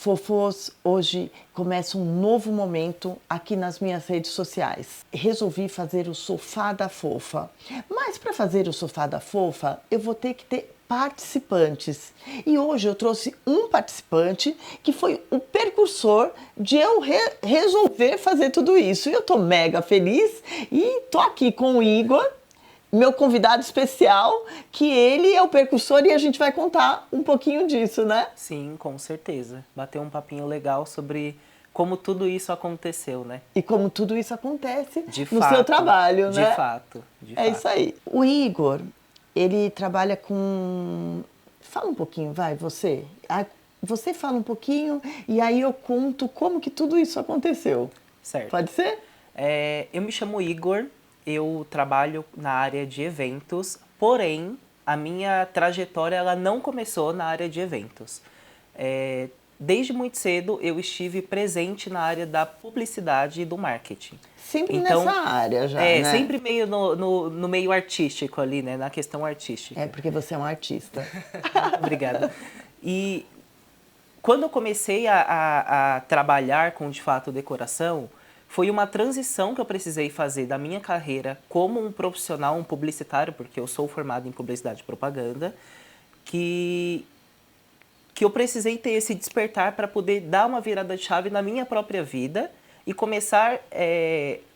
Fofos, hoje começa um novo momento aqui nas minhas redes sociais. Resolvi fazer o Sofá da Fofa. Mas para fazer o Sofá da Fofa, eu vou ter que ter participantes. E hoje eu trouxe um participante que foi o precursor de eu resolver fazer tudo isso. E eu tô mega feliz e tô aqui com o Igor, meu convidado especial, que ele é o precursor e a gente vai contar um pouquinho disso, né? Sim, com certeza. Bater um papinho legal sobre como tudo isso aconteceu, né? E como tudo isso acontece De no fato, seu trabalho, né? De fato, de É fato. isso aí. O Igor, ele trabalha com... Fala um pouquinho, vai, você. Você fala um pouquinho e aí eu conto como que tudo isso aconteceu. Certo. Pode ser? Eu me chamo Igor, eu trabalho na área de eventos, porém, a minha trajetória ela não começou na área de eventos. Desde muito cedo eu estive presente na área da publicidade e do marketing. Sempre nessa área já, né? Sempre meio no meio artístico ali, né? Na questão artística. É porque você é um artista. Obrigada. E quando eu comecei a trabalhar com, de fato, decoração, foi uma transição que eu precisei fazer da minha carreira como um profissional, um publicitário, porque eu sou formado em publicidade e propaganda, que eu precisei ter esse despertar para poder dar uma virada de chave na minha própria vida e começar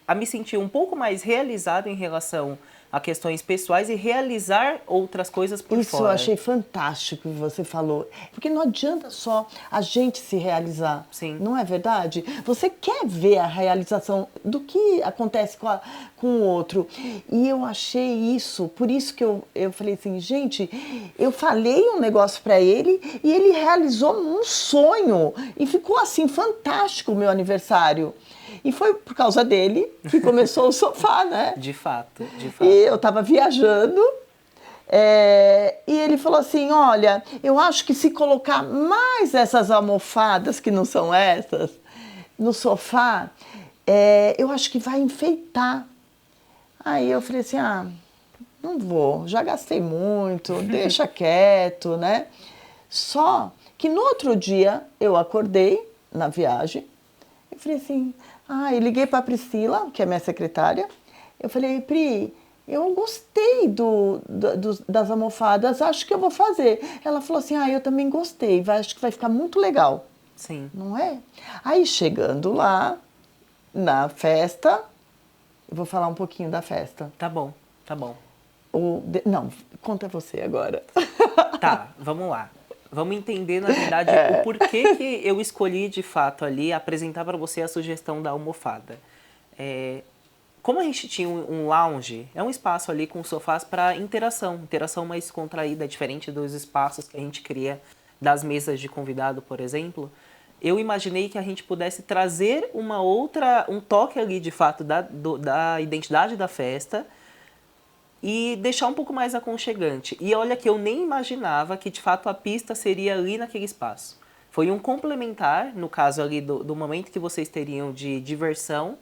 a me sentir um pouco mais realizado em relação a questões pessoais e realizar outras coisas por Isso fora. eu achei fantástico que você falou. Porque não adianta só a gente se realizar. Sim. Não é verdade? Você quer ver a realização do que acontece com o outro. E eu achei isso, por isso que eu falei assim, gente, eu falei um negócio para ele e ele realizou um sonho. E ficou assim, fantástico o meu aniversário. E foi por causa dele que começou o sofá, né? De fato, de fato. E eu estava viajando e ele falou assim, olha, eu acho que se colocar mais essas almofadas, que não são essas, no sofá, eu acho que vai enfeitar. Aí eu falei assim, não vou, já gastei muito, deixa quieto, né? Só que no outro dia eu acordei na viagem e falei assim, e liguei para a Priscila, que é minha secretária. Eu falei, Pri, eu gostei das almofadas, acho que eu vou fazer. Ela falou assim, eu também gostei, acho que vai ficar muito legal. Sim. Não é? Aí chegando lá, na festa, eu vou falar um pouquinho da festa. Tá bom, tá bom. Não, conta você agora. Tá, vamos lá. Vamos entender, na verdade, o porquê que eu escolhi, de fato, ali, apresentar para você a sugestão da almofada. Como a gente tinha um lounge, é um espaço ali com sofás para interação mais contraída, diferente dos espaços que a gente cria das mesas de convidado, por exemplo. Eu imaginei que a gente pudesse trazer um toque ali, de fato, da identidade da festa, e deixar um pouco mais aconchegante. E olha que eu nem imaginava que, de fato, a pista seria ali naquele espaço. Foi um complementar, no caso ali do momento que vocês teriam de diversão,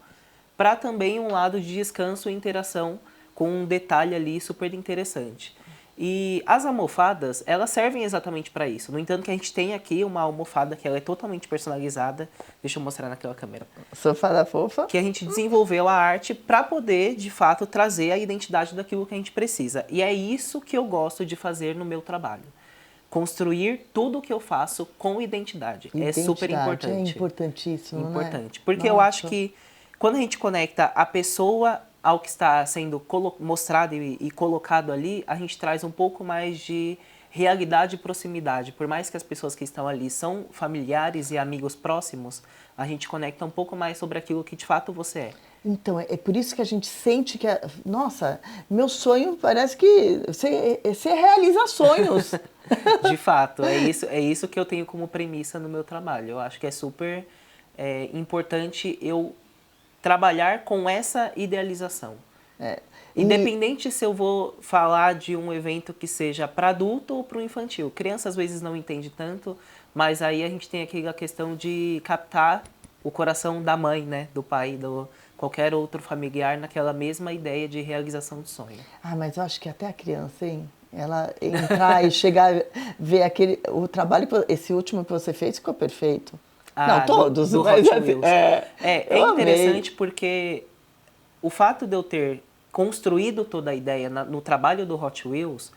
para também um lado de descanso e interação com um detalhe ali super interessante. E as almofadas, elas servem exatamente para isso. No entanto, que a gente tem aqui uma almofada que ela é totalmente personalizada. Deixa eu mostrar naquela câmera. Sofá da Fofa. Que a gente desenvolveu a arte para poder, de fato, trazer a identidade daquilo que a gente precisa. E é isso que eu gosto de fazer no meu trabalho. Construir tudo o que eu faço com identidade. É super importante. É importantíssimo, Importante. Né? Porque eu acho que quando a gente conecta a pessoa ao que está sendo mostrado e colocado ali, a gente traz um pouco mais de realidade e proximidade. Por mais que as pessoas que estão ali são familiares e amigos próximos, a gente conecta um pouco mais sobre aquilo que de fato você é. Então, é por isso que a gente sente que, nossa, meu sonho parece que você realiza sonhos. De fato, é isso que eu tenho como premissa no meu trabalho. Eu acho que é super importante eu trabalhar com essa idealização. Independente se eu vou falar de um evento que seja para adulto ou para o infantil. Criança às vezes não entende tanto, mas aí a gente tem aquela questão de captar o coração da mãe, né? Do pai, qualquer outro familiar naquela mesma ideia de realização de sonho. Ah, mas eu acho que até a criança, hein? Ela entrar e chegar a ver o trabalho, esse último que você fez ficou perfeito. Não, todos, do mas Hot assim, Wheels. É interessante porque o fato de eu ter construído toda a ideia no trabalho do Hot Wheels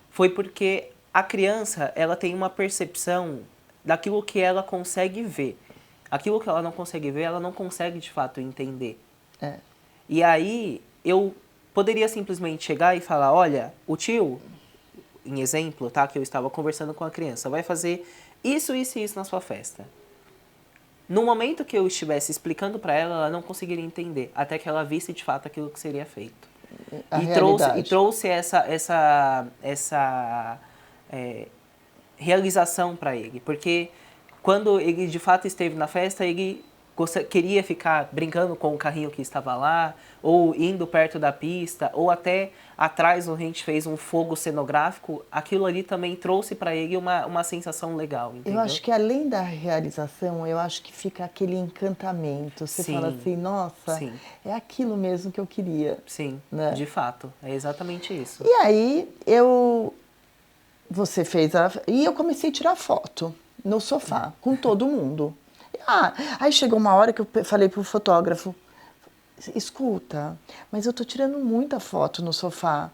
foi porque a criança, ela tem uma percepção daquilo que ela consegue ver. Aquilo que ela não consegue ver, ela não consegue de fato entender. É. E aí eu poderia simplesmente chegar e falar, olha, o tio, em exemplo, tá, que eu estava conversando com a criança, vai fazer isso, isso e isso na sua festa. No momento que eu estivesse explicando para ela, ela não conseguiria entender, até que ela visse de fato aquilo que seria feito. E trouxe essa realização para ele, porque quando ele de fato esteve na festa, ele queria ficar brincando com o carrinho que estava lá, ou indo perto da pista, ou até atrás onde a gente fez um fogo cenográfico, aquilo ali também trouxe para ele uma sensação legal, entendeu? Eu acho que além da realização, eu acho que fica aquele encantamento. Você fala assim, nossa, é aquilo mesmo que eu queria. Sim, né? De fato, é exatamente isso. E aí, você fez e eu comecei a tirar foto no sofá, com todo mundo. Aí chegou uma hora que eu falei pro fotógrafo, escuta, mas eu tô tirando muita foto no sofá.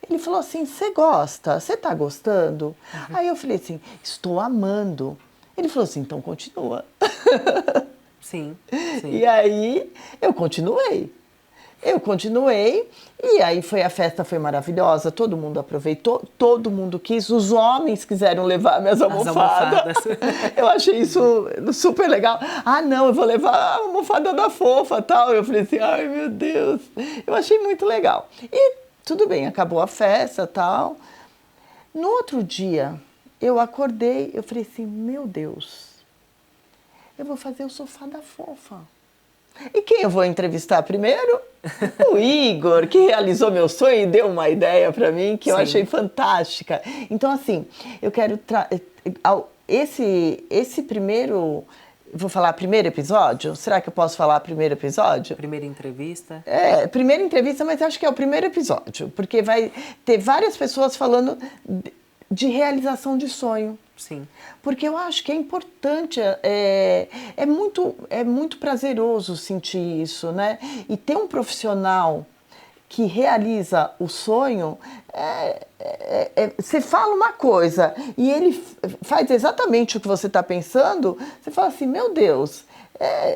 Ele falou assim, você gosta? Você tá gostando? Uhum. Aí eu falei assim, estou amando. Ele falou assim, então continua. Sim. E aí eu continuei. E aí a festa foi maravilhosa, todo mundo aproveitou, todo mundo quis, os homens quiseram levar minhas almofadas. Eu achei isso super legal. Ah, não, eu vou levar a almofada da Fofa, tal. Eu falei assim, ai meu Deus, eu achei muito legal. E tudo bem, acabou a festa, tal. No outro dia, eu acordei, eu falei assim, meu Deus, eu vou fazer o sofá da Fofa. E quem eu vou entrevistar primeiro? O Igor, que realizou meu sonho e deu uma ideia para mim que eu achei fantástica. Então, assim, eu quero... Esse primeiro... Vou falar primeiro episódio? Será que eu posso falar primeiro episódio? Primeira entrevista? Primeira entrevista, mas acho que é o primeiro episódio. Porque vai ter várias pessoas falando de realização de sonho. Sim. Porque eu acho que é importante, é muito prazeroso sentir isso, né? E ter um profissional que realiza o sonho, você fala uma coisa e ele faz exatamente o que você está pensando, você fala assim, meu Deus,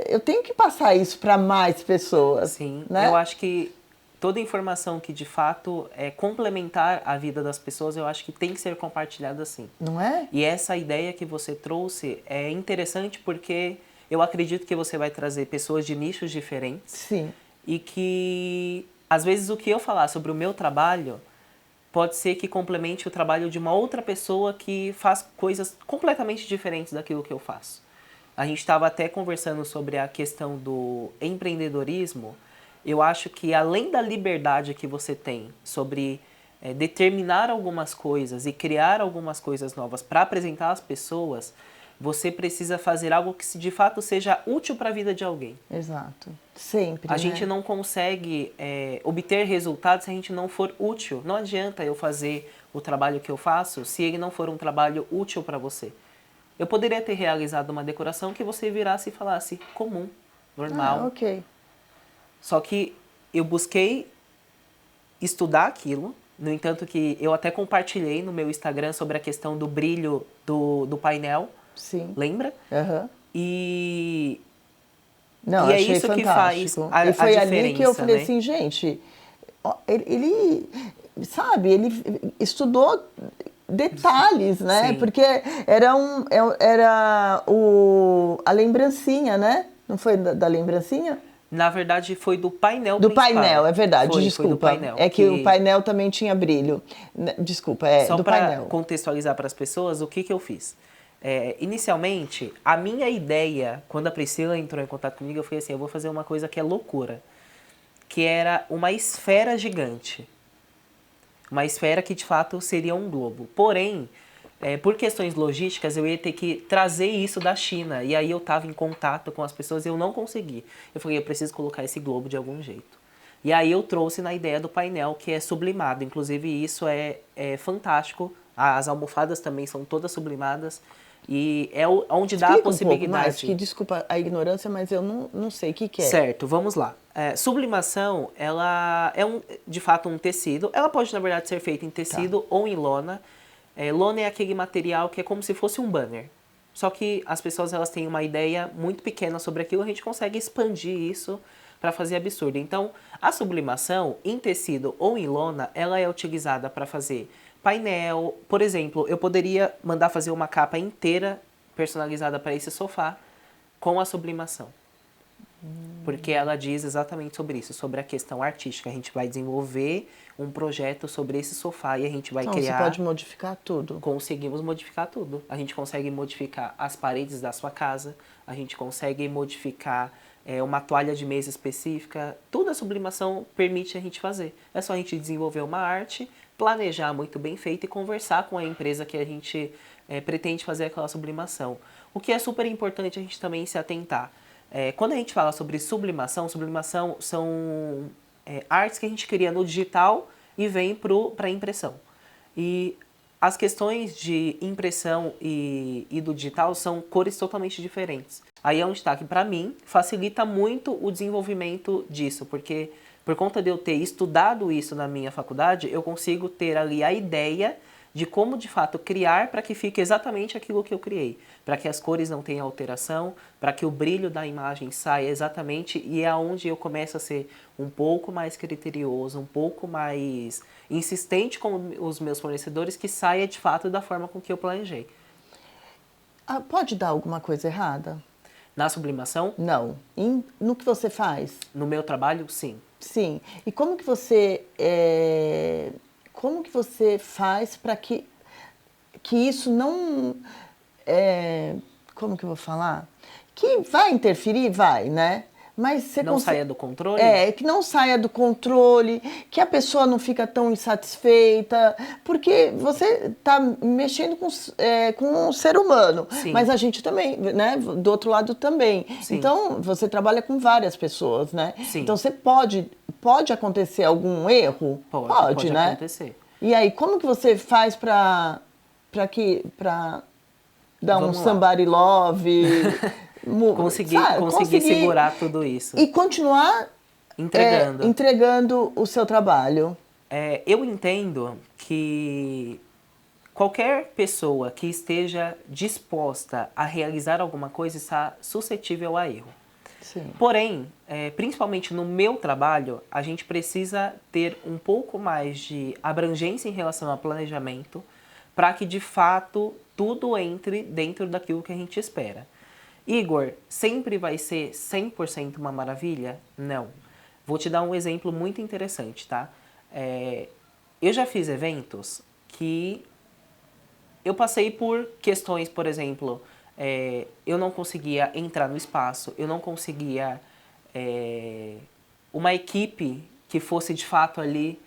eu tenho que passar isso para mais pessoas. Sim, né? Eu acho que toda informação que de fato é complementar a vida das pessoas, eu acho que tem que ser compartilhada assim. Não é? E essa ideia que você trouxe é interessante porque eu acredito que você vai trazer pessoas de nichos diferentes. Sim. E que, às vezes, o que eu falar sobre o meu trabalho pode ser que complemente o trabalho de uma outra pessoa que faz coisas completamente diferentes daquilo que eu faço. A gente estava até conversando sobre a questão do empreendedorismo. Eu acho que além da liberdade que você tem sobre determinar algumas coisas e criar algumas coisas novas para apresentar às pessoas, você precisa fazer algo que de fato seja útil para a vida de alguém. Exato. Sempre. A gente não consegue obter resultados se a gente não for útil. Não adianta eu fazer o trabalho que eu faço se ele não for um trabalho útil para você. Eu poderia ter realizado uma decoração que você virasse e falasse comum, normal. Ok. Só que eu busquei estudar aquilo, no entanto que eu até compartilhei no meu Instagram sobre a questão do brilho do painel. Sim. Lembra? Uhum. E é isso fantástico. Que faz a e foi diferença, ali que eu falei né? assim, gente, ele estudou detalhes, né? Sim. Porque era a lembrancinha, né? Não foi da lembrancinha? Na verdade, foi do painel Do principal. painel, é verdade, desculpa. Foi do painel, é que o painel também tinha brilho. Desculpa, Só do para painel. contextualizar para as pessoas, o que eu fiz? Inicialmente, a minha ideia, quando a Priscila entrou em contato comigo, eu falei assim, eu vou fazer uma coisa que é loucura. Que era uma esfera gigante. Uma esfera que, de fato, seria um globo. Porém, por questões logísticas, eu ia ter que trazer isso da China. E aí eu estava em contato com as pessoas e eu não consegui. Eu falei, eu preciso colocar esse globo de algum jeito. E aí eu trouxe na ideia do painel, que é sublimado. Inclusive, isso é fantástico. As almofadas também são todas sublimadas. E é onde dá a Explica um possibilidade. pouco mais, que desculpa a ignorância, mas eu não sei o que é. Certo, vamos lá. Sublimação, ela é de fato um tecido. Ela pode, na verdade, ser feita em tecido ou em lona. Lona é aquele material que é como se fosse um banner. Só que as pessoas elas têm uma ideia muito pequena sobre aquilo, a gente consegue expandir isso para fazer absurdo. Então, a sublimação em tecido ou em lona, ela é utilizada para fazer painel. Por exemplo, eu poderia mandar fazer uma capa inteira personalizada para esse sofá com a sublimação. Porque ela diz exatamente sobre isso, sobre a questão artística. A gente vai desenvolver um projeto sobre esse sofá e a gente vai Então, criar... você pode modificar tudo. Conseguimos modificar tudo. A gente consegue modificar as paredes da sua casa, a gente consegue modificar uma toalha de mesa específica. Tudo a sublimação permite a gente fazer. É só a gente desenvolver uma arte, planejar muito bem feito e conversar com a empresa que a gente pretende fazer aquela sublimação. O que é super importante a gente também se atentar. Quando a gente fala sobre sublimação são artes que a gente cria no digital e vem para a impressão. E as questões de impressão e do digital são cores totalmente diferentes. Aí é um destaque para mim, facilita muito o desenvolvimento disso, porque por conta de eu ter estudado isso na minha faculdade, eu consigo ter ali a ideia de como de fato criar para que fique exatamente aquilo que eu criei, para que as cores não tenham alteração, para que o brilho da imagem saia exatamente, e é onde eu começo a ser um pouco mais criterioso, um pouco mais insistente com os meus fornecedores, que saia de fato da forma com que eu planejei. Pode dar alguma coisa errada? Na sublimação? Não. No que você faz? No meu trabalho, sim. Sim. E como que você faz para que isso não como que eu vou falar? Que vai interferir, vai, né? Mas você não saia do controle? Que não saia do controle, que a pessoa não fica tão insatisfeita, porque você está mexendo com um ser humano, Sim. Mas a gente também, né? Do outro lado também. Sim. Então, você trabalha com várias pessoas, né? Sim. Então, você pode acontecer algum erro? Pode, né? Acontecer. E aí, como que você faz para dar Vamos um lá. somebody love... conseguir segurar tudo isso. E continuar entregando o seu trabalho. Eu entendo que qualquer pessoa que esteja disposta a realizar alguma coisa está suscetível a erro. Sim. Porém, principalmente no meu trabalho, a gente precisa ter um pouco mais de abrangência em relação ao planejamento para que, de fato, tudo entre dentro daquilo que a gente espera. Igor, sempre vai ser 100% uma maravilha? Não. Vou te dar um exemplo muito interessante, tá? Eu já fiz eventos que eu passei por questões, por exemplo, eu não conseguia entrar no espaço, eu não conseguia uma equipe que fosse de fato ali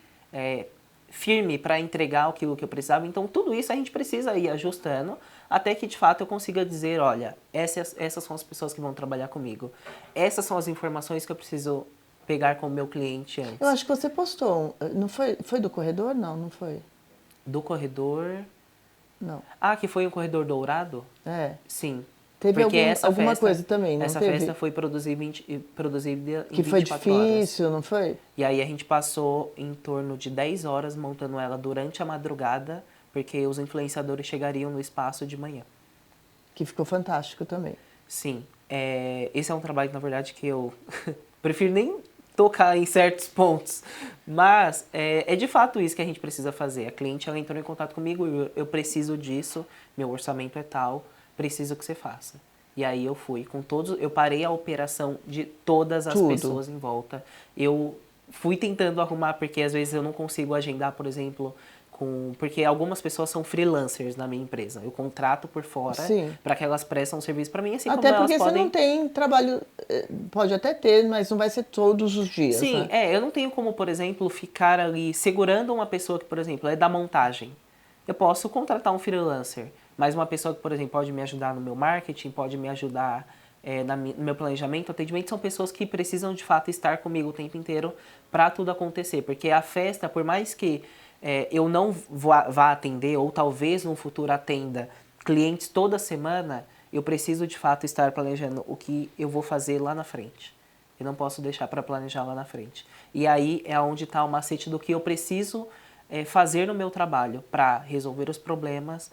firme para entregar aquilo que eu precisava. Então, tudo isso a gente precisa ir ajustando até que, de fato, eu consiga dizer, olha, essas são as pessoas que vão trabalhar comigo. Essas são as informações que eu preciso pegar com o meu cliente antes. Eu acho que você postou, não foi do corredor? Não foi? Do corredor... Não. Que foi um corredor dourado? Sim. Teve alguma coisa também, não essa teve? festa foi produzida em 24 que foi difícil, horas. Não foi? E aí a gente passou em torno de 10 horas montando ela durante a madrugada, porque os influenciadores chegariam no espaço de manhã. Que ficou fantástico também. Sim. Esse é um trabalho, na verdade, que eu prefiro nem tocar em certos pontos. Mas é de fato isso que a gente precisa fazer. A cliente ela entrou em contato comigo, eu preciso disso, meu orçamento é tal, preciso que você faça. E aí eu fui com todos, eu parei a operação de todas as pessoas em volta. Eu fui tentando arrumar, porque às vezes eu não consigo agendar, por exemplo, porque algumas pessoas são freelancers na minha empresa. Eu contrato por fora para que elas prestem um serviço para mim, assim até como porque elas podem... você não tem trabalho, pode até ter, mas não vai ser todos os dias. Sim, né? Eu não tenho como, por exemplo, ficar ali segurando uma pessoa que, por exemplo, é da montagem. eu posso contratar um freelancer, mas uma pessoa que, por exemplo, pode me ajudar no meu marketing, pode me ajudar no meu planejamento, atendimento, são pessoas que precisam de fato estar comigo o tempo inteiro para tudo acontecer. Porque a festa, por mais que eu não vá atender, ou talvez no futuro atenda clientes toda semana, eu preciso de fato estar planejando o que eu vou fazer lá na frente. Eu não posso deixar para planejar lá na frente. E aí é onde está o macete do que eu preciso fazer no meu trabalho para resolver os problemas,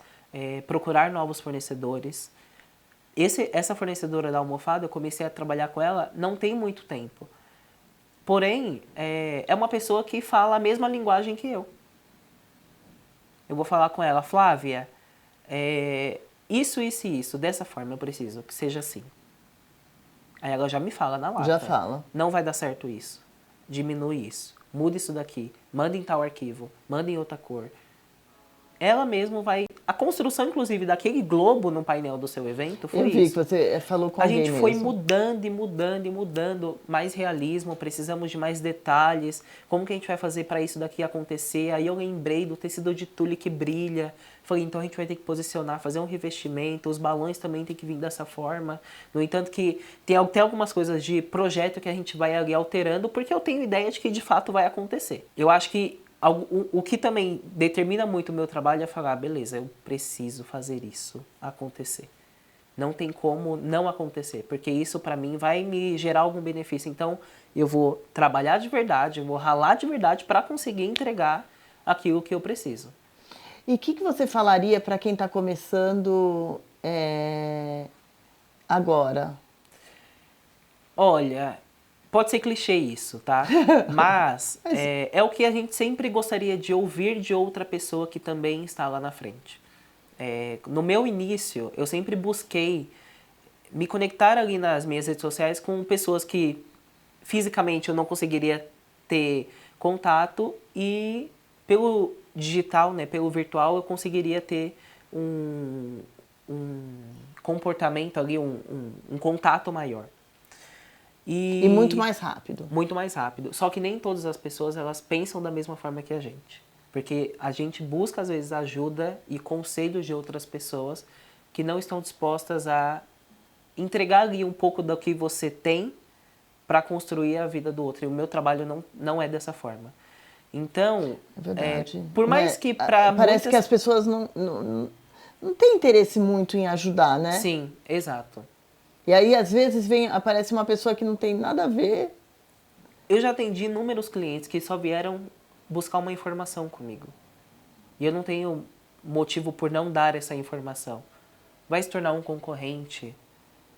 procurar novos fornecedores. Essa fornecedora da almofada, eu comecei a trabalhar com ela não tem muito tempo. Porém, é uma pessoa que fala a mesma linguagem que eu. Eu vou falar com ela, Flávia, isso, isso e isso, dessa forma eu preciso, que seja assim. Aí ela já me fala na lata. Já fala. Não vai dar certo isso. Diminui isso. Muda isso daqui. Manda em tal arquivo. Manda em outra cor. Ela mesma vai... A construção, inclusive, daquele globo no painel do seu evento foi isso. Eu vi que você falou com alguém mesmo. A gente foi mudando e mudando e mudando. Mais realismo, precisamos de mais detalhes. Como que a gente vai fazer para isso daqui acontecer? Aí eu lembrei do tecido de tule que brilha. Falei, então a gente vai ter que posicionar, fazer um revestimento. Os balões também tem que vir dessa forma. No entanto que tem algumas coisas de projeto que a gente vai ali alterando, porque eu tenho ideia de que de fato vai acontecer. Eu acho que o que também determina muito o meu trabalho é falar, beleza, eu preciso fazer isso acontecer. Não tem como não acontecer, porque isso para mim vai me gerar algum benefício. Então eu vou trabalhar de verdade, eu vou ralar de verdade para conseguir entregar aquilo que eu preciso. E o que você falaria para quem está começando agora? Olha, pode ser clichê isso, tá? Mas é o que a gente sempre gostaria de ouvir de outra pessoa que também está lá na frente. No meu início, eu sempre busquei me conectar ali nas minhas redes sociais com pessoas que fisicamente eu não conseguiria ter contato e pelo digital, né, pelo virtual, eu conseguiria ter um comportamento ali, um contato maior. E muito mais rápido. Muito mais rápido. Só que nem todas as pessoas elas pensam da mesma forma que a gente. Porque a gente busca, às vezes, ajuda e conselhos de outras pessoas que não estão dispostas a entregar ali um pouco do que você tem para construir a vida do outro. E o meu trabalho não é dessa forma. Então, é verdade. Por mais que para parece que as pessoas não têm interesse muito em ajudar, né? Sim, exato. E aí, às vezes, aparece uma pessoa que não tem nada a ver. Eu já atendi inúmeros clientes que só vieram buscar uma informação comigo. E eu não tenho motivo por não dar essa informação. Vai se tornar um concorrente?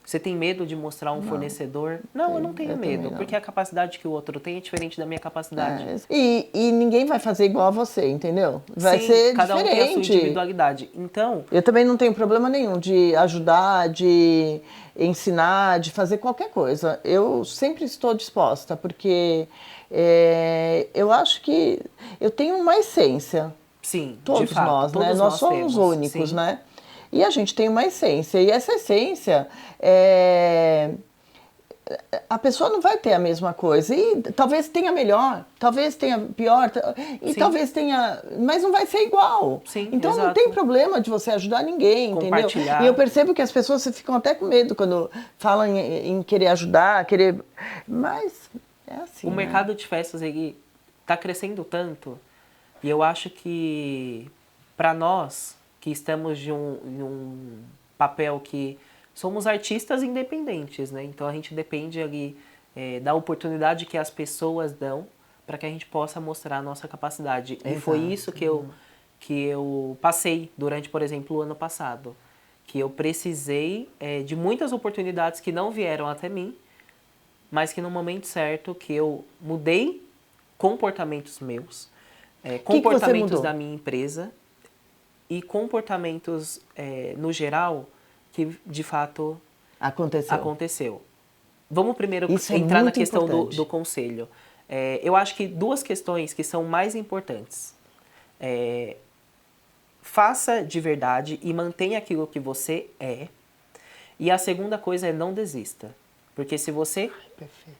Você tem medo de mostrar um fornecedor? Não, eu não tenho medo, porque a capacidade que o outro tem é diferente da minha capacidade. E ninguém vai fazer igual a você, entendeu? Vai ser cada diferente. Um tem a sua individualidade. Então, eu também não tenho problema nenhum de ajudar, de ensinar, de fazer qualquer coisa. Eu sempre estou disposta, porque eu acho que eu tenho uma essência. Sim, todos de fato, nós, todos né? Nós somos temos, únicos, sim. né? E a gente tem uma essência. E essa essência, a pessoa não vai ter a mesma coisa. E talvez tenha melhor, talvez tenha pior, e Sim. talvez tenha... Mas não vai ser igual. Sim, então exato. não tem problema de você ajudar ninguém, entendeu? E eu percebo que as pessoas ficam até com medo quando falam em querer ajudar, querer... Mas é assim, O mercado de festas está crescendo tanto. E eu acho que para nós que estamos em um papel que somos artistas independentes, né? Então a gente depende ali da oportunidade que as pessoas dão para que a gente possa mostrar a nossa capacidade. Exato. E foi isso que eu passei durante, por exemplo, o ano passado. Que eu precisei de muitas oportunidades que não vieram até mim, mas que no momento certo que eu mudei comportamentos meus, comportamentos da minha empresa e comportamentos no geral que de fato aconteceu. Vamos primeiro entrar na questão do conselho. Eu acho que duas questões que são mais importantes. Faça de verdade e mantenha aquilo que você é. E a segunda coisa é não desista. Porque se você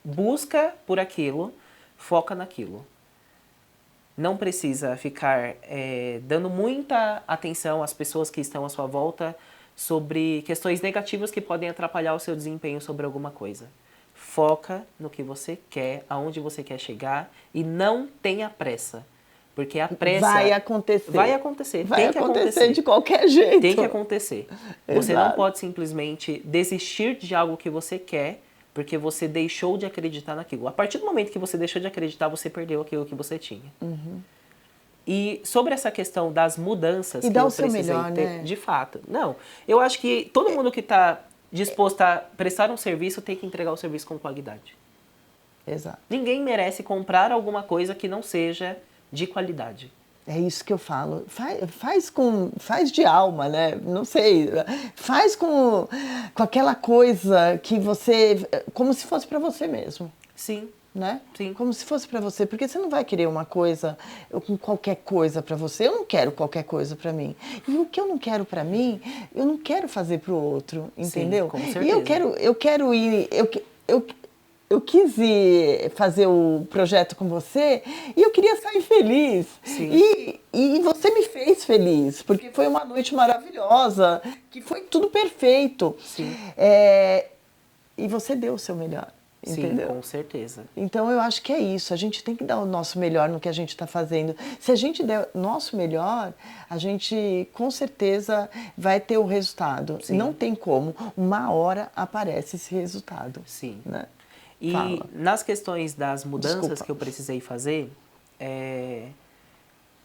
busca por aquilo, foca naquilo. não precisa ficar dando muita atenção às pessoas que estão à sua volta sobre questões negativas que podem atrapalhar o seu desempenho sobre alguma coisa. Foca no que você quer, aonde você quer chegar e não tenha pressa. Porque a pressa... Vai acontecer. Vai acontecer. Vai tem que acontecer de qualquer jeito. Tem que acontecer. Você Exato. não pode simplesmente desistir de algo que você quer porque você deixou de acreditar naquilo. A partir do momento que você deixou de acreditar, você perdeu aquilo que você tinha. Uhum. E sobre essa questão das mudanças e que dá eu o seu precisei melhor, ter, né? de fato. Não, eu acho que todo mundo que está disposto a prestar um serviço tem que entregar o serviço com qualidade. Exato. Ninguém merece comprar alguma coisa que não seja de qualidade. É isso que eu falo. Faz de alma, né? Não sei. Faz com aquela coisa que você... Como se fosse para você mesmo. Sim. Né? Sim. Como se fosse para você. Porque você não vai querer uma coisa com qualquer coisa para você. Eu não quero qualquer coisa para mim. E o que eu não quero para mim, eu não quero fazer para o outro. Entendeu? Sim, com certeza. E eu quero ir... Eu quis ir fazer o projeto com você e eu queria sair feliz. Sim. E você me fez feliz, porque foi uma noite maravilhosa, que foi tudo perfeito. Sim. E você deu o seu melhor, entendeu? Sim, com certeza. Então eu acho que é isso, a gente tem que dar o nosso melhor no que a gente está fazendo. Se a gente der o nosso melhor, a gente com certeza vai ter o resultado. Sim. Não tem como, uma hora aparece esse resultado. Sim. Né? E Fala. nas questões das mudanças Desculpa. que eu precisei fazer,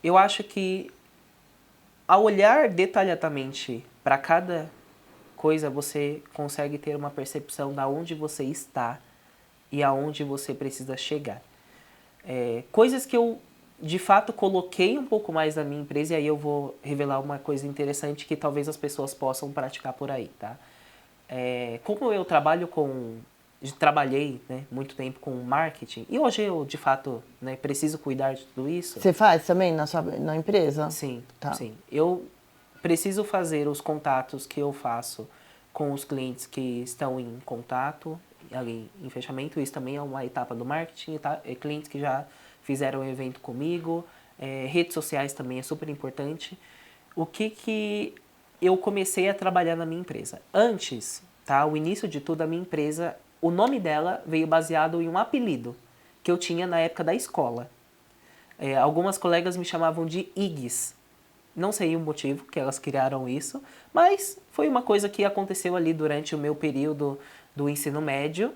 eu acho que ao olhar detalhadamente para cada coisa, você consegue ter uma percepção da onde você está e aonde você precisa chegar. Coisas que eu, de fato, coloquei um pouco mais na minha empresa, e aí eu vou revelar uma coisa interessante que talvez as pessoas possam praticar por aí, tá? Como eu trabalhei, né, muito tempo com marketing, e hoje eu, de fato, né, preciso cuidar de tudo isso. Você faz também na empresa? Sim, Tá. sim. Eu preciso fazer os contatos que eu faço com os clientes que estão em contato, ali em fechamento. Isso também é uma etapa do marketing, tá? Clientes que já fizeram um evento comigo, redes sociais também é super importante. O que eu comecei a trabalhar na minha empresa? Antes, tá? O início de tudo, a minha empresa, o nome dela veio baseado em um apelido que eu tinha na época da escola. Algumas colegas me chamavam de Iggs. Não sei o motivo que elas criaram isso, mas foi uma coisa que aconteceu ali durante o meu período do ensino médio.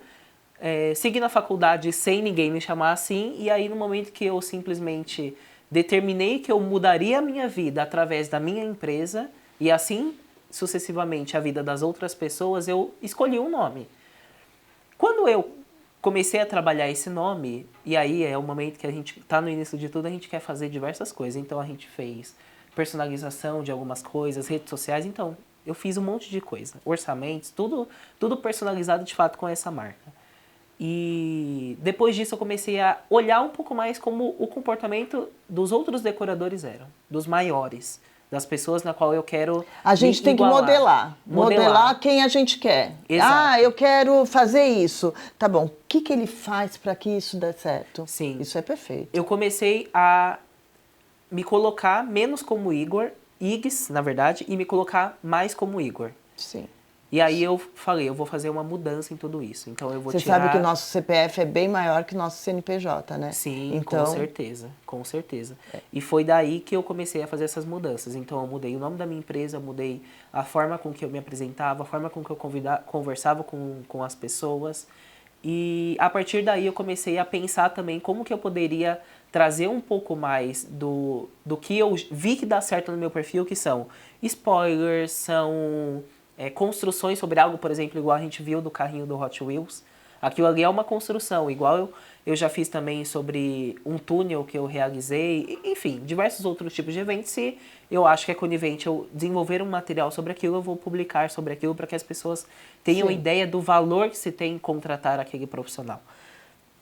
Segui na faculdade sem ninguém me chamar assim, e aí no momento que eu simplesmente determinei que eu mudaria a minha vida através da minha empresa, e assim sucessivamente a vida das outras pessoas, eu escolhi um nome. Quando eu comecei a trabalhar esse nome, e aí é o momento que a gente está no início de tudo, a gente quer fazer diversas coisas. Então a gente fez personalização de algumas coisas, redes sociais, então eu fiz um monte de coisa. Orçamentos, tudo personalizado de fato com essa marca. E depois disso eu comecei a olhar um pouco mais como o comportamento dos outros decoradores eram, dos maiores, das pessoas na qual eu quero A gente tem igualar. que modelar quem a gente quer. Exato. Ah, eu quero fazer isso. Tá bom, o que ele faz para que isso dê certo? Sim. Isso é perfeito. Eu comecei a me colocar menos como Iggs, na verdade, e me colocar mais como Igor. Sim. E aí eu falei, eu vou fazer uma mudança em tudo isso. Então eu vou Você tirar... sabe que o nosso CPF é bem maior que o nosso CNPJ, né? Sim, então... com certeza, com certeza. E foi daí que eu comecei a fazer essas mudanças. Então eu mudei o nome da minha empresa, mudei a forma com que eu me apresentava, a forma com que eu conversava com as pessoas. E a partir daí eu comecei a pensar também como que eu poderia trazer um pouco mais do que eu vi que dá certo no meu perfil, que são spoilers, são construções sobre algo, por exemplo, igual a gente viu do carrinho do Hot Wheels. Aquilo ali é uma construção, igual eu já fiz também sobre um túnel que eu realizei, enfim, diversos outros tipos de eventos. Se eu acho que é conivente eu desenvolver um material sobre aquilo, eu vou publicar sobre aquilo para que as pessoas tenham ideia do valor que se tem em contratar aquele profissional.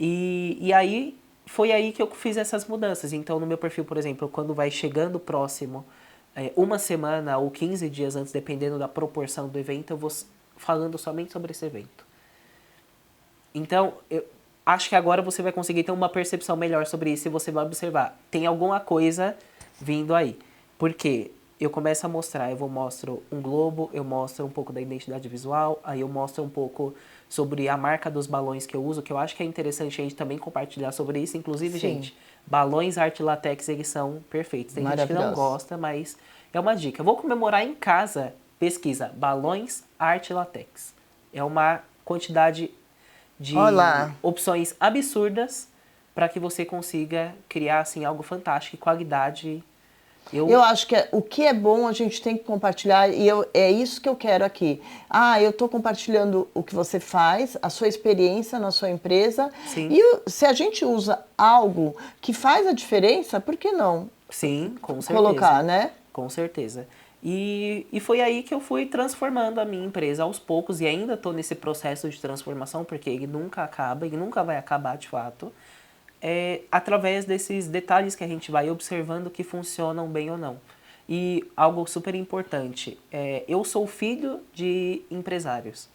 E aí, foi aí que eu fiz essas mudanças. Então, no meu perfil, por exemplo, quando vai chegando próximo, uma semana ou 15 dias antes, dependendo da proporção do evento, eu vou falando somente sobre esse evento. Então, acho que agora você vai conseguir ter uma percepção melhor sobre isso e você vai observar. Tem alguma coisa vindo aí. Por quê? Eu começo a mostrar, mostro um globo, eu mostro um pouco da identidade visual, aí eu mostro um pouco sobre a marca dos balões que eu uso, que eu acho que é interessante a gente também compartilhar sobre isso. Inclusive, Sim. gente, balões arte latex, eles são perfeitos. Tem gente que não gosta, mas é uma dica. Eu vou comemorar em casa, pesquisa, balões arte latex. É uma quantidade de Olá. opções absurdas para que você consiga criar assim, algo fantástico e qualidade. Eu acho que o que é bom a gente tem que compartilhar e é isso que eu quero aqui. Eu estou compartilhando o que você faz, a sua experiência na sua empresa. Sim. E se a gente usa algo que faz a diferença, por que não? Sim, com certeza. Colocar, né? Com certeza. E foi aí que eu fui transformando a minha empresa aos poucos e ainda estou nesse processo de transformação porque ele nunca acaba, ele nunca vai acabar de fato. Através desses detalhes que a gente vai observando que funcionam bem ou não. E algo super importante, eu sou filho de empresários.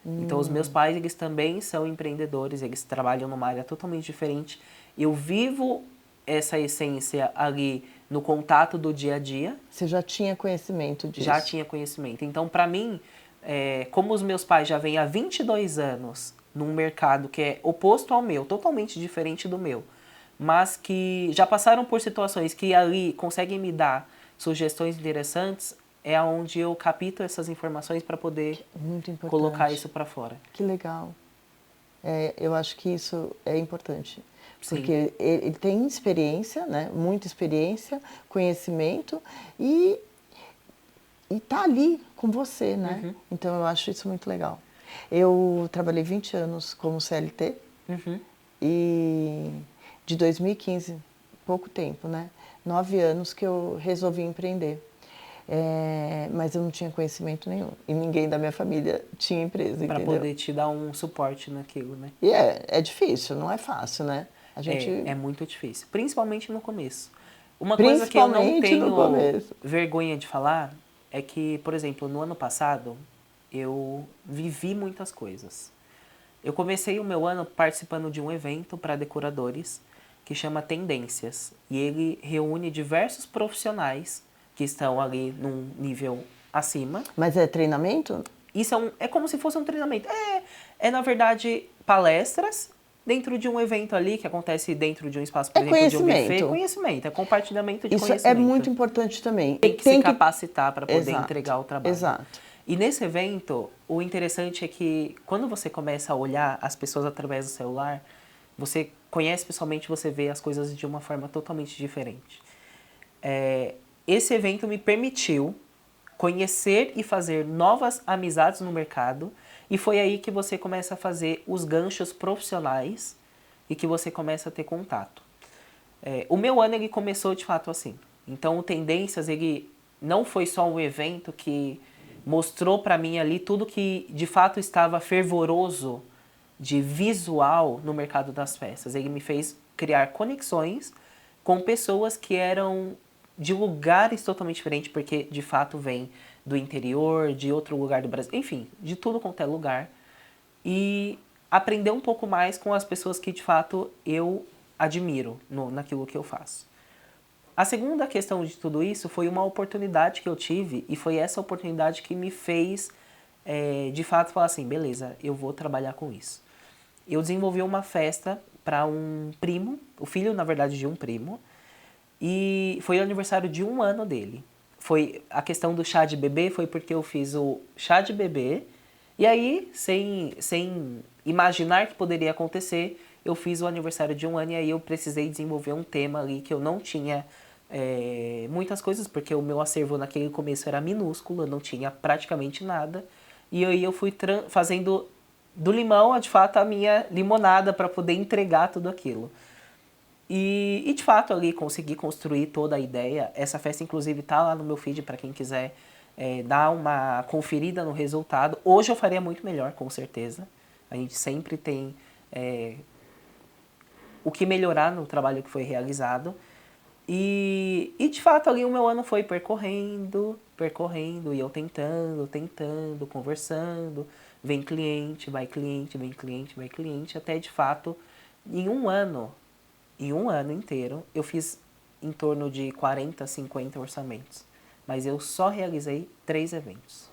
Então, os meus pais, eles também são empreendedores, eles trabalham numa área totalmente diferente. Eu vivo essa essência ali no contato do dia a dia. Você já tinha conhecimento disso? Já tinha conhecimento. Então, para mim, como os meus pais já vêm há 22 anos num mercado que é oposto ao meu, totalmente diferente do meu, mas que já passaram por situações que ali conseguem me dar sugestões interessantes, é onde eu capto essas informações para poder colocar isso para fora. Que legal. Eu acho que isso é importante. Sim. Porque ele tem experiência, né? Muita experiência, conhecimento e tá ali com você, né? Uhum. Então eu acho isso muito legal. Eu trabalhei 20 anos como CLT e de 2015, pouco tempo, né? 9 anos que eu resolvi empreender. Mas eu não tinha conhecimento nenhum. E ninguém da minha família tinha empresa, Para entendeu? poder te dar um suporte naquilo, né? E é difícil, não é fácil, né? A gente... É muito difícil, principalmente no começo. Uma coisa que eu não tenho vergonha de falar é que, por exemplo, no ano passado, eu vivi muitas coisas. Eu comecei o meu ano participando de um evento para decoradores que chama Tendências. E ele reúne diversos profissionais que estão ali num nível acima. Mas é treinamento? Isso é como se fosse um treinamento. Na verdade, palestras dentro de um evento ali, que acontece dentro de um espaço, por exemplo, de um buffet. Conhecimento, é compartilhamento de conhecimento. Isso é muito importante também. Tem que se capacitar para poder entregar o trabalho. Exato. E nesse evento, o interessante é que quando você começa a olhar as pessoas através do celular, você conhece pessoalmente, você vê as coisas de uma forma totalmente diferente. Esse evento me permitiu conhecer e fazer novas amizades no mercado, e foi aí que você começa a fazer os ganchos profissionais e que você começa a ter contato. O meu ano ele começou de fato assim. Então o Tendências ele não foi só um evento que mostrou para mim ali tudo que de fato estava fervoroso de visual no mercado das festas. Ele me fez criar conexões com pessoas que eram de lugares totalmente diferentes, porque de fato vem do interior, de outro lugar do Brasil, enfim, de tudo quanto é lugar. E aprender um pouco mais com as pessoas que de fato eu admiro naquilo que eu faço. A segunda questão de tudo isso foi uma oportunidade que eu tive, e foi essa oportunidade que me fez, de fato, falar assim, beleza, eu vou trabalhar com isso. Eu desenvolvi uma festa para um primo, o filho, na verdade, de um primo, e foi o aniversário de 1 ano dele. Foi a questão do chá de bebê, foi porque eu fiz o chá de bebê, e aí, sem imaginar que poderia acontecer, eu fiz o aniversário de 1 ano, e aí eu precisei desenvolver um tema ali que eu não tinha muitas coisas, porque o meu acervo naquele começo era minúsculo, eu não tinha praticamente nada, e aí eu fui fazendo do limão, de fato, a minha limonada para poder entregar tudo aquilo. E de fato ali consegui construir toda a ideia. Essa festa inclusive tá lá no meu feed para quem quiser dar uma conferida no resultado. Hoje eu faria muito melhor, com certeza. A gente sempre tem o que melhorar no trabalho que foi realizado. E de fato ali o meu ano foi percorrendo, e eu tentando, conversando. Vem cliente, vai cliente, vem cliente, vai cliente, até de fato Em um ano inteiro, eu fiz em torno de 40, 50 orçamentos. Mas eu só realizei 3 eventos.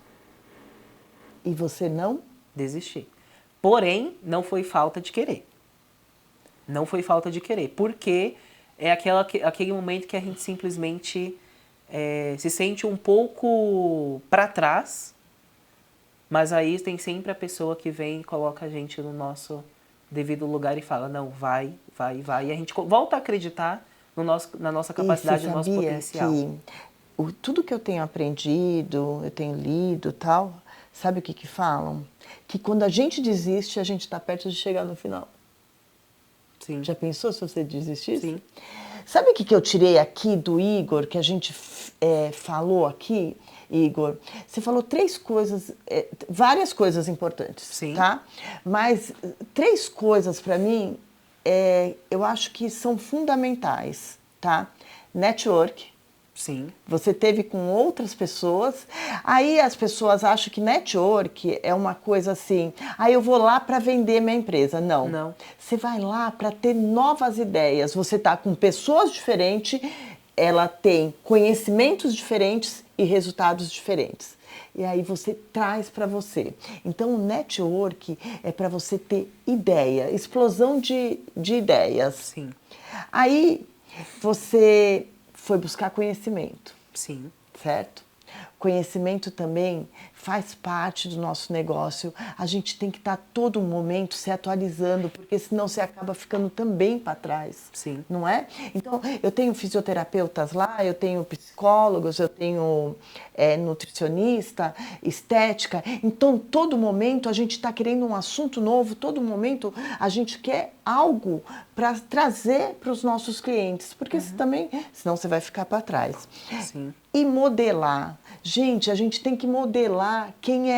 E você não? Desisti. Porém, não foi falta de querer. Não foi falta de querer. Porque é aquele momento que a gente simplesmente se sente um pouco para trás. Mas aí tem sempre a pessoa que vem e coloca a gente no nosso devido lugar e fala, não, vai. E a gente volta a acreditar na nossa capacidade, E no nosso você sabia potencial. que tudo que eu tenho aprendido, eu tenho lido e tal, sabe o que falam? Que quando a gente desiste, a gente está perto de chegar no final. Sim. Já pensou se você desistisse? Sim. Sabe o que eu tirei aqui do Igor, que a gente falou aqui, Igor? Você falou 3 coisas, várias coisas importantes, Sim. tá? Mas 3 coisas para mim, eu acho que são fundamentais, tá? Network. Sim. Você teve com outras pessoas. Aí as pessoas acham que network é uma coisa assim, aí eu vou lá para vender minha empresa. Não. Não. Você vai lá para ter novas ideias. Você está com pessoas diferentes, ela tem conhecimentos diferentes e resultados diferentes. E aí você traz para você. Então o network é para você ter ideia, explosão de ideias. Sim. Aí você foi buscar conhecimento, Sim. certo? Conhecimento também faz parte do nosso negócio. A gente tem que estar todo momento se atualizando, porque senão você acaba ficando também para trás. Sim. Não é? Então, eu tenho fisioterapeutas lá, eu tenho psicólogos, eu tenho nutricionista, estética. Então, todo momento a gente está querendo um assunto novo, todo momento a gente quer algo para trazer para os nossos clientes, porque senão você vai ficar para trás. Sim. E modelar. Gente, a gente tem que modelar quem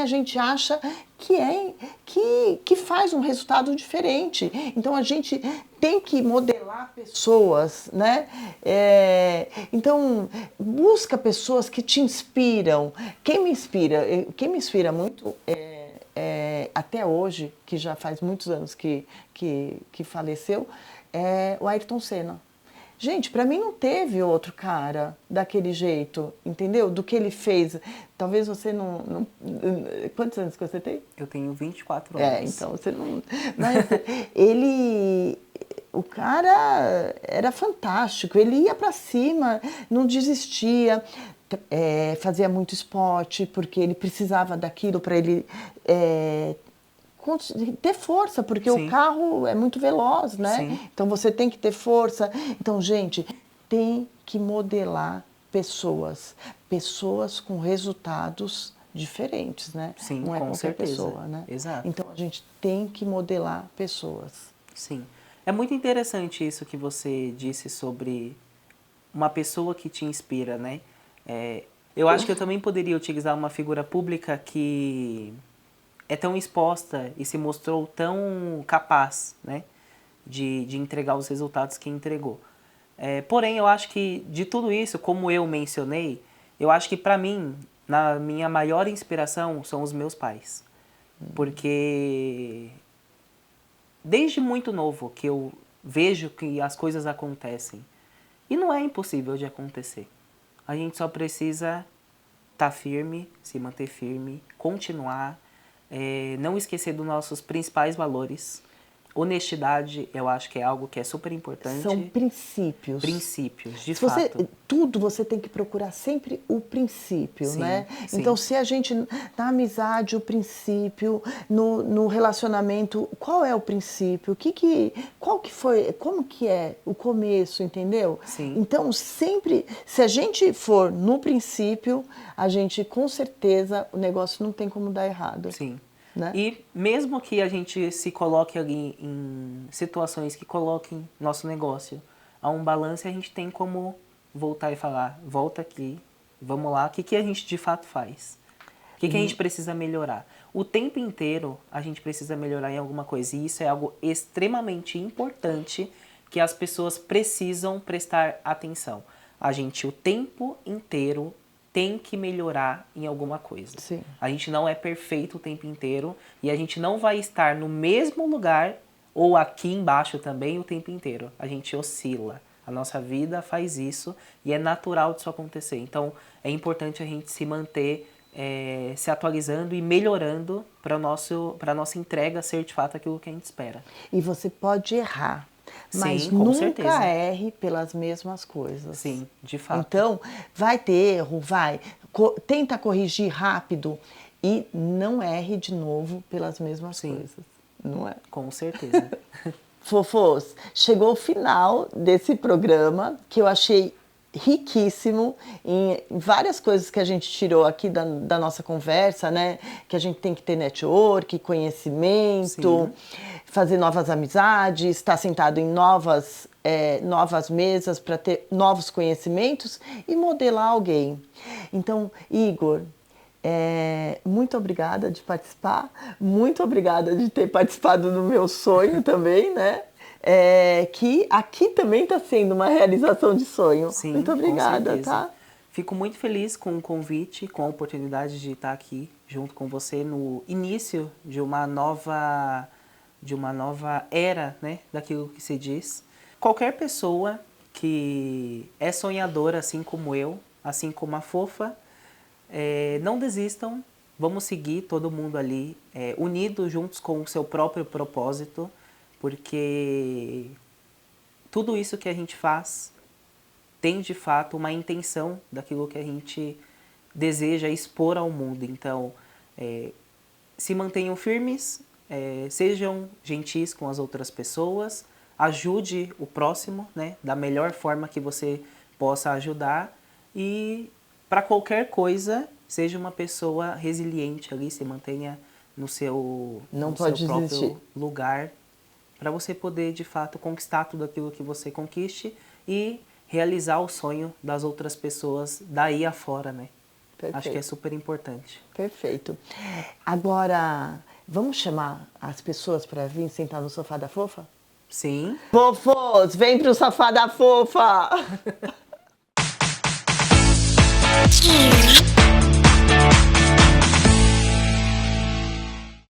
a gente acha que faz um resultado diferente. Então a gente tem que modelar pessoas, né? Então busca pessoas que te inspiram. Quem me inspira muito até hoje, que já faz muitos anos que faleceu, é o Ayrton Senna. Gente, para mim não teve outro cara daquele jeito, entendeu? Do que ele fez. Talvez você não... Quantos anos que você tem? Eu tenho 24 anos. Então você não... Mas ele... O cara era fantástico, ele ia para cima, não desistia, fazia muito esporte, porque ele precisava daquilo para ele... ter força, porque Sim. o carro é muito veloz, né? Sim. Então você tem que ter força. Então, gente, tem que modelar pessoas com resultados diferentes, né? Sim, não é com qualquer certeza. pessoa, né? Exato. Então a gente tem que modelar pessoas. Sim. É muito interessante isso que você disse sobre uma pessoa que te inspira, né? Eu acho que eu também poderia utilizar uma figura pública que é tão exposta e se mostrou tão capaz, né, de entregar os resultados que entregou. Porém, eu acho que de tudo isso, como eu mencionei, eu acho que para mim, na minha maior inspiração são os meus pais. Porque desde muito novo que eu vejo que as coisas acontecem. E não é impossível de acontecer. A gente só precisa estar firme, se manter firme, continuar, não esquecer dos nossos principais valores. Honestidade, eu acho que é algo que é super importante. São princípios. Princípios, de Se você, fato. tudo você tem que procurar sempre o princípio, Sim, né? sim. Então, se a gente, na amizade, o princípio, no relacionamento, qual é o princípio? Qual que foi, como que é o começo, entendeu? Sim. Então, sempre, se a gente for no princípio, a gente, com certeza, o negócio não tem como dar errado. Sim. Né? E mesmo que a gente se coloque ali em situações que coloquem nosso negócio a um balanço, a gente tem como voltar e falar, volta aqui, vamos lá, o que a gente de fato faz? O que a gente precisa melhorar? O tempo inteiro a gente precisa melhorar em alguma coisa, e isso é algo extremamente importante que as pessoas precisam prestar atenção. A gente o tempo inteiro tem que melhorar em alguma coisa. Sim. A gente não é perfeito o tempo inteiro e a gente não vai estar no mesmo lugar ou aqui embaixo também o tempo inteiro. A gente oscila. A nossa vida faz isso e é natural disso acontecer. Então, é importante a gente se manter se atualizando e melhorando para a nossa entrega ser de fato aquilo que a gente espera. E você pode errar, mas Sim, com nunca certeza. erre pelas mesmas coisas. Sim, de fato. Então, vai ter erro, tenta corrigir rápido e não erre de novo pelas mesmas Sim. coisas. Não é? Com certeza. Fofos, chegou o final desse programa que eu achei riquíssimo em várias coisas que a gente tirou aqui da nossa conversa, né? Que a gente tem que ter network, conhecimento, fazer novas amizades, estar sentado em novas mesas para ter novos conhecimentos e modelar alguém. Então, Igor, muito obrigada de participar, muito obrigada de ter participado do meu sonho também, né? Que aqui também está sendo uma realização de sonho. Sim, muito obrigada, tá? Fico muito feliz com o convite, com a oportunidade de estar aqui junto com você no início de uma nova era, né, daquilo que se diz. Qualquer pessoa que é sonhadora, assim como eu, assim como a Fofa, não desistam, vamos seguir todo mundo ali, unidos juntos com o seu próprio propósito, porque tudo isso que a gente faz tem de fato uma intenção daquilo que a gente deseja expor ao mundo. Então, se mantenham firmes, sejam gentis com as outras pessoas, ajude o próximo, né, da melhor forma que você possa ajudar e para qualquer coisa, seja uma pessoa resiliente ali, se mantenha no seu próprio lugar, para você poder, de fato, conquistar tudo aquilo que você conquiste e realizar o sonho das outras pessoas daí afora, né? Perfeito. Acho que é super importante. Perfeito. Agora, vamos chamar as pessoas para vir sentar no sofá da Fofa? Sim. Fofos, vem pro sofá da Fofa!